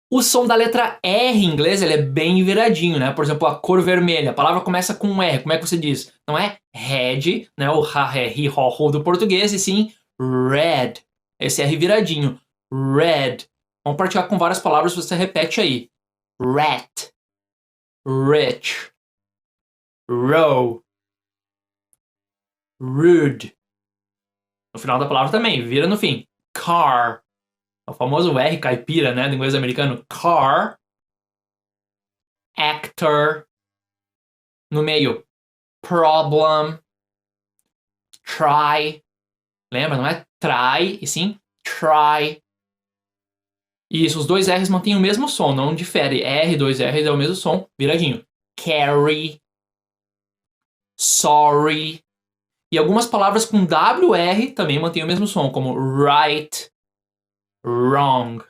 O som da letra R em inglês, ele é bem viradinho, né? Por exemplo, a cor vermelha. A palavra começa com um R. Como é que você diz? Não é red, né? O ha, ré, ri, ro, ro do português, e sim red. Esse R viradinho. Red. Vamos praticar com várias palavras, você repete aí. Rat. Rich. Row. Rude. No final da palavra também, vira no fim. Car. O famoso R caipira, né, do inglês americano. Car. Actor. No meio, problem. Try. Lembra, não é try, e sim try. Isso, os dois R's mantêm o mesmo som, não difere. R, dois R's é o mesmo som, viradinho. Carry. Sorry. E algumas palavras com WR também mantêm o mesmo som, como right, wrong.